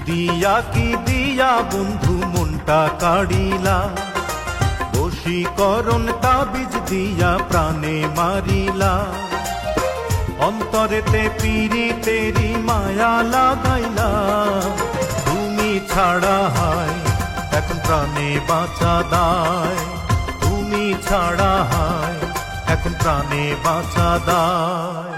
দিয়া কি দিয়া বন্ধু মনটা কাড়িলা, বশীকরণ তাবিজ দিয়া প্রাণে মারিলা। অন্তরেতে পীড়িতেরি মায়া লাগাইলা, তুমি ছাড়া হায় এখন প্রাণে বাঁচা দায়, তুমি ছাড়া হায় এখন প্রাণে বাঁচা দায়।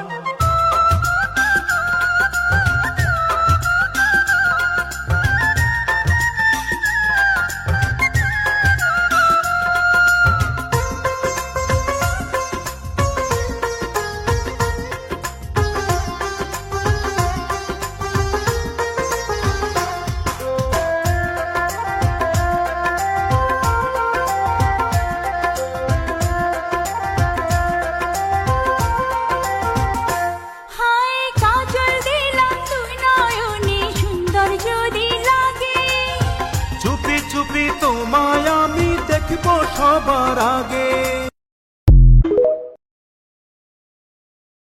চুপি চুপি তোমায় আমি দেখবো সবার আগে।